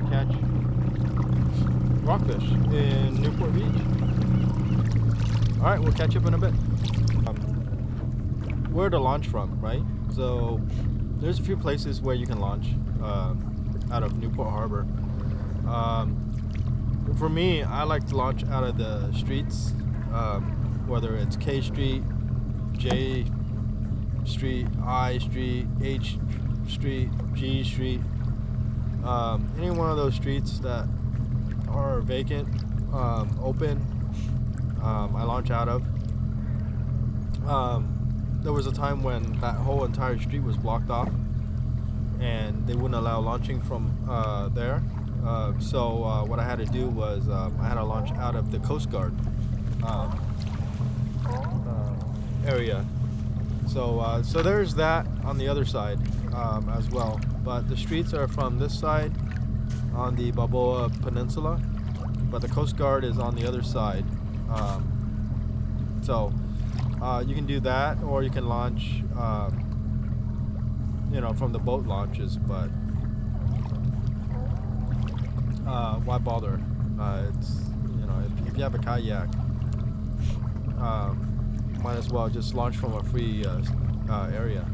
catch rockfish in Newport Beach. Alright, we'll catch up in a bit. Where to launch from, right? So there's a few places where you can launch out of Newport Harbor. For me, I like to launch out of the streets, whether it's K Street, J Street, I Street, H Street, G Street, any one of those streets that are vacant, open, I launch out of. There was a time when that whole entire street was blocked off and they wouldn't allow launching from there. So what I had to do was I had to launch out of the Coast Guard area. So there's that on the other side as well. But the streets are from this side on the Balboa Peninsula, but the Coast Guard is on the other side. So you can do that, or you can launch, from the boat launches. But why bother? It's if you have a kayak, might as well just launch from a free area.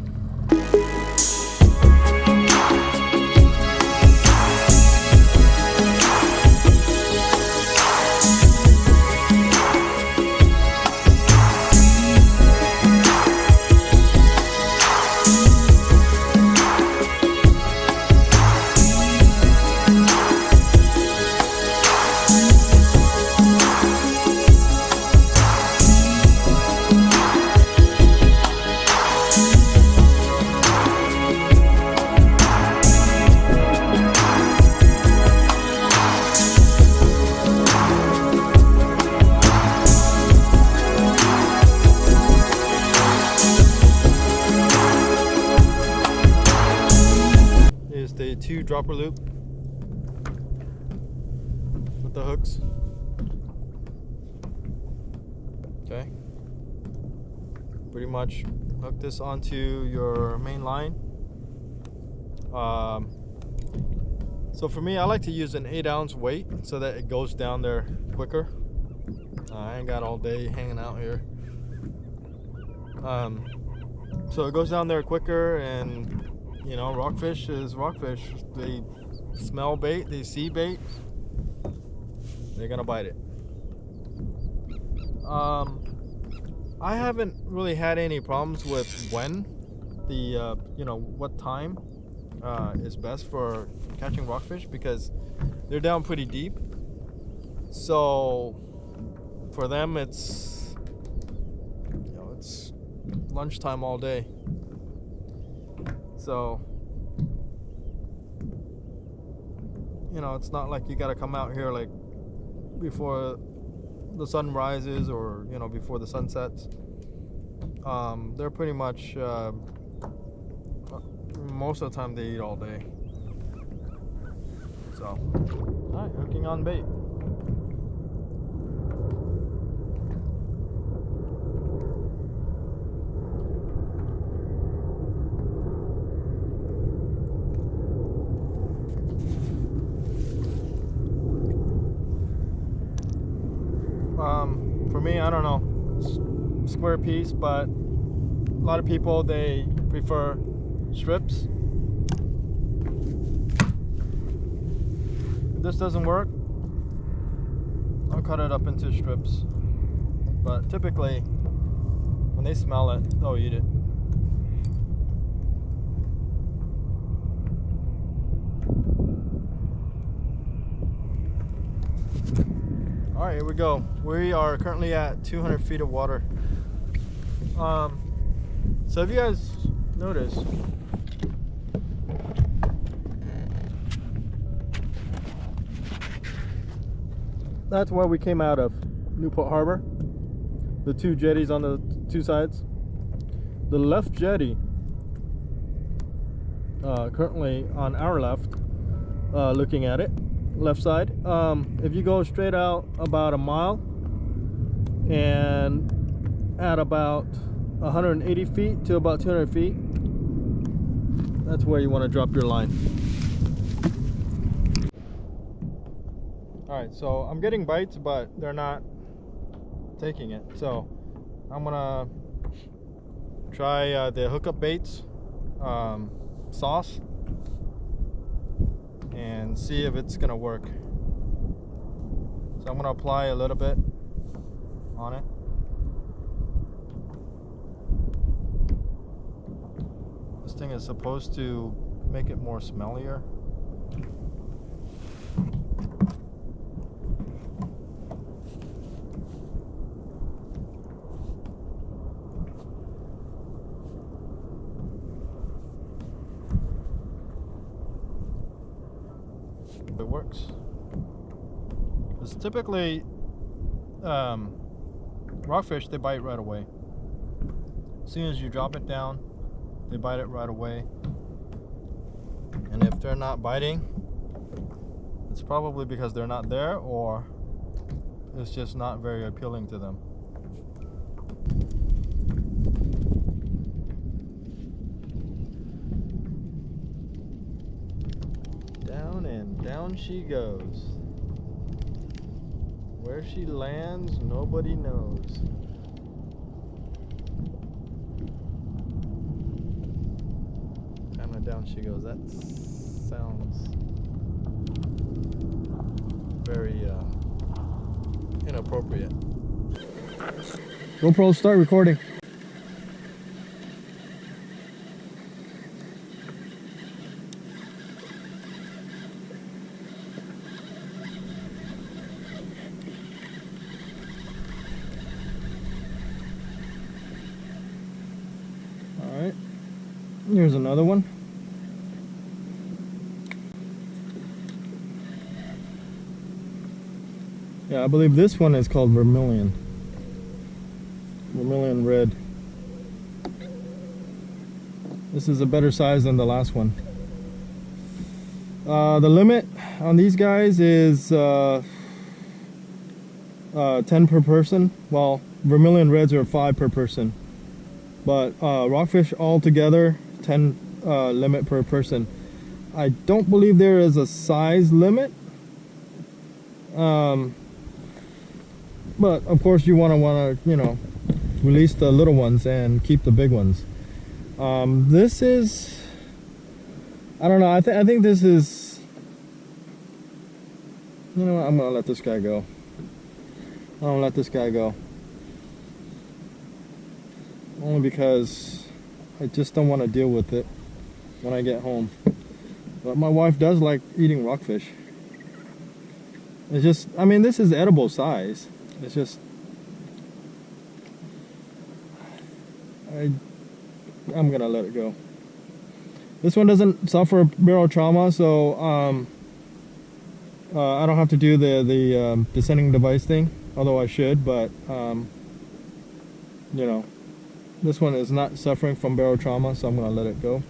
The 2 dropper loop with the hooks. Okay, pretty much hook this onto your main line. So for me, I like to use an 8-ounce weight so that it goes down there quicker. I ain't got all day hanging out here. So it goes down there quicker, and rockfish is rockfish. They smell bait, they see bait, they're gonna bite it. I haven't really had any problems with when what time is best for catching rockfish, because they're down pretty deep. So for them, it's lunchtime all day. So, it's not like you got to come out here like before the sun rises or, before the sun sets. They're pretty much, most of the time they eat all day. So, alright, hooking on bait. For me, I don't know, square piece, but a lot of people, they prefer strips. If this doesn't work, I'll cut it up into strips. But typically, when they smell it, they'll eat it. Alright, here we go. We are currently at 200 feet of water. So if you guys notice, that's where we came out of, Newport Harbor. The 2 jetties on the 2 sides. The left jetty, currently on our left, looking at it, left side. If you go straight out about a mile and at about 180 feet to about 200 feet, that's where you want to drop your line. Alright, so I'm getting bites, but they're not taking it. So I'm gonna try the hookup baits sauce and see if it's gonna work. So I'm gonna apply a little bit on it. This thing is supposed to make it more smellier. It works. It's typically rockfish, they bite right away. As soon as you drop it down, they bite it right away. And if they're not biting, it's probably because they're not there, or it's just not very appealing to them. Down and down she goes. Where she lands, nobody knows. Down and down she goes. That sounds very inappropriate. GoPro, start recording. Alright, here's another one. Yeah, I believe this one is called vermilion. Vermilion red. This is a better size than the last one. The limit on these guys is 10 per person. Well, vermilion reds are 5 per person. But rockfish altogether, 10 limit per person. I don't believe there is a size limit. But of course you want to, you know, release the little ones and keep the big ones. This is, I don't know, I think this is, you know what, I'm gonna let this guy go. I'm gonna let this guy go. Only because I just don't want to deal with it when I get home. But my wife does like eating rockfish. It's just, I mean, this is edible size. It's just, I'm gonna let it go. This one doesn't suffer barrel trauma, so I don't have to do the descending device thing, although I should. But you know, this one is not suffering from barrel trauma, so I'm gonna let it go.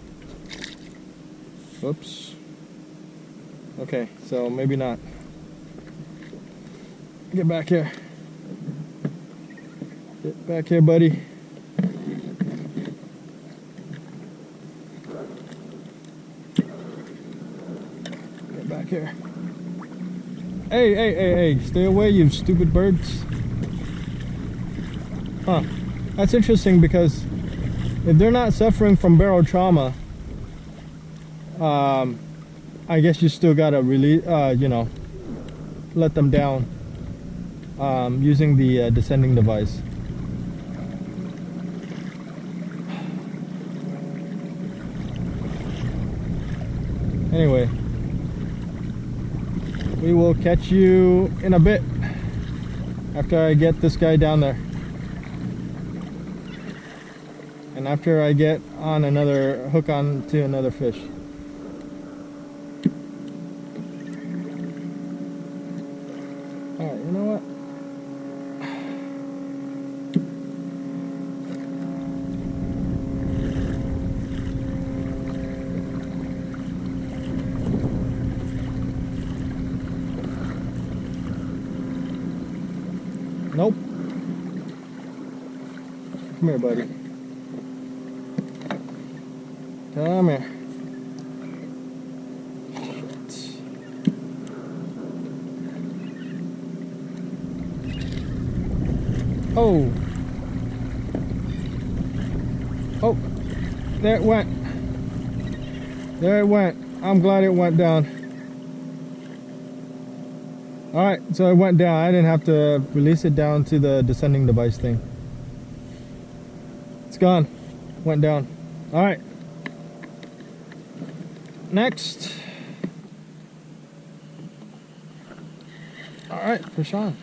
Oops. Okay, so maybe not. Get back here. Get back here, buddy. Get back here. Hey, hey, hey, hey, stay away, you stupid birds. Huh. That's interesting, because if they're not suffering from barrel trauma, I guess you still gotta release, you know, let them down using the descending device. Anyway, we will catch you in a bit after I get this guy down there. And after I get on another hook on to another fish. Alright, you know what? Nope. Come here, buddy. Come here. Shit. Oh. Oh, there it went. There it went. I'm glad it went down. Alright, so it went down. I didn't have to release it down to the descending device thing. It's gone. Went down. Alright. Next. Alright, fish on.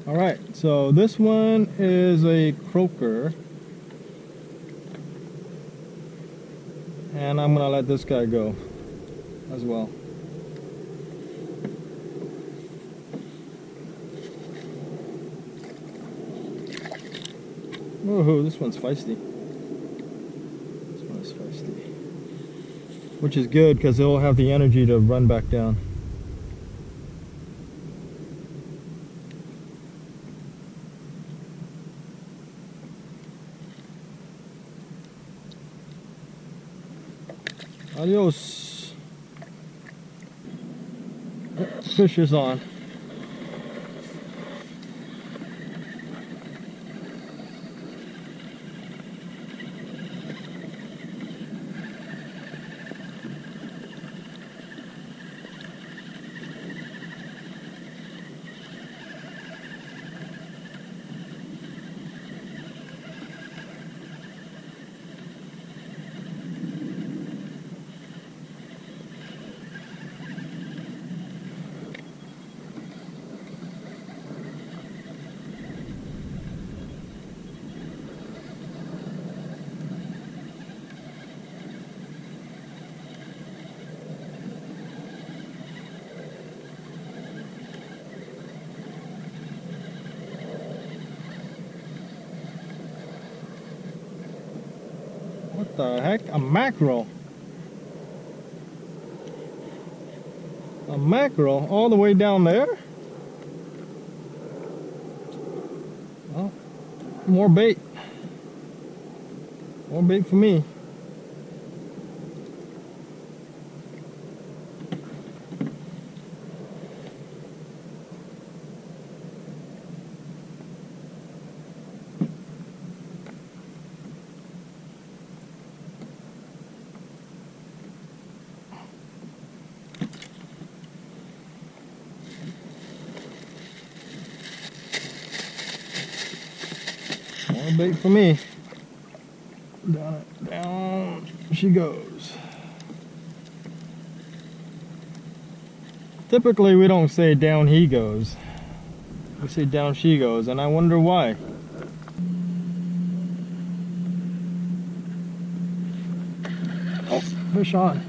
Alright, so this one is a croaker. And I'm gonna let this guy go as well. Whoa, this one's feisty. This one is feisty. Which is good because it'll have the energy to run back down. Adios. Fish is on. What the heck? A mackerel. A mackerel all the way down there? Well, more bait. More bait for me. More bait for me. Down she goes. Typically we don't say down he goes. We say down she goes, and I wonder why. Oh, fish on.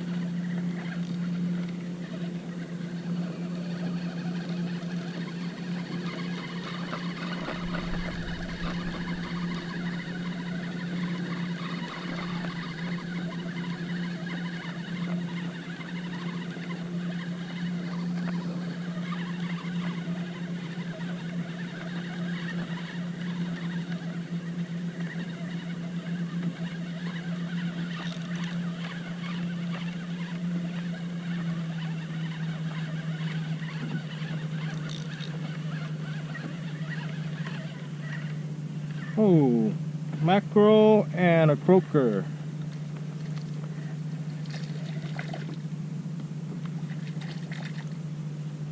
Oh, mackerel and a croaker.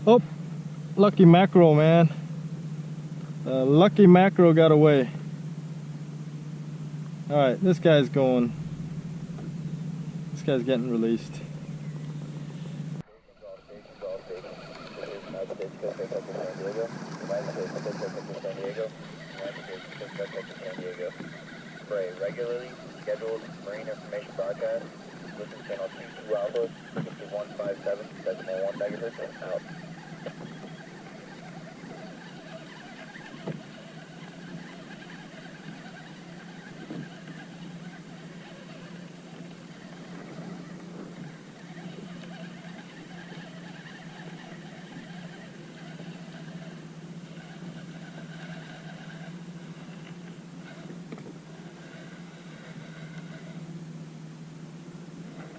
Oh, lucky mackerel, man. Lucky mackerel got away. Alright, this guy's going. This guy's getting released. regularly scheduled marine information broadcast. Listen channel Q2 Alpha, frequency 157.1 megahertz and out.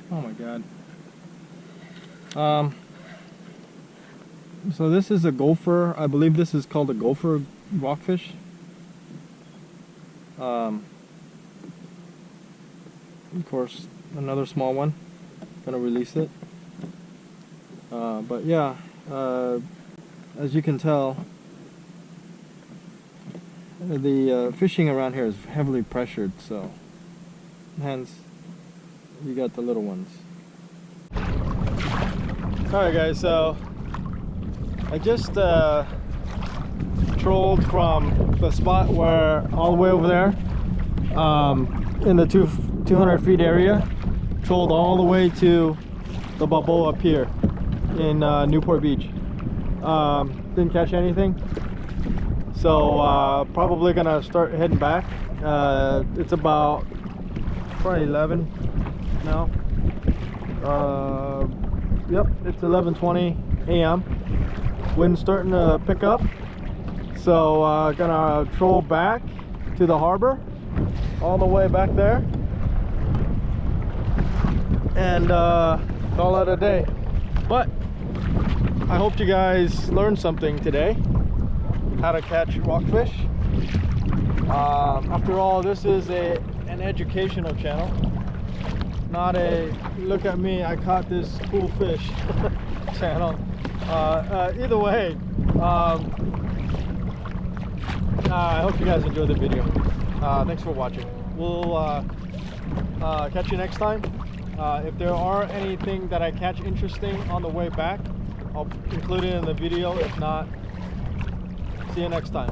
Oh my god. So this is a gopher. I believe this is called a gopher rockfish. Of course, another small one. Gonna release it. But yeah, as you can tell, the fishing around here is heavily pressured, so hence you got the little ones. Alright guys, so I just trolled from the spot where all the way over there in the 200 feet area, trolled all the way to the bubble up here in Newport Beach. Didn't catch anything, so probably gonna start heading back. It's about probably 11 now. Yep, it's 11:20 a.m. Wind's starting to pick up, so gonna troll back to the harbor all the way back there and call it a day. But I hope you guys learned something today, how to catch rockfish. After all, this is an educational channel, not a look at me, I caught this cool fish channel. Either way, I hope you guys enjoyed the video. Thanks for watching. We'll catch you next time. If there are anything that I catch interesting on the way back, I'll include it in the video. If not, see you next time.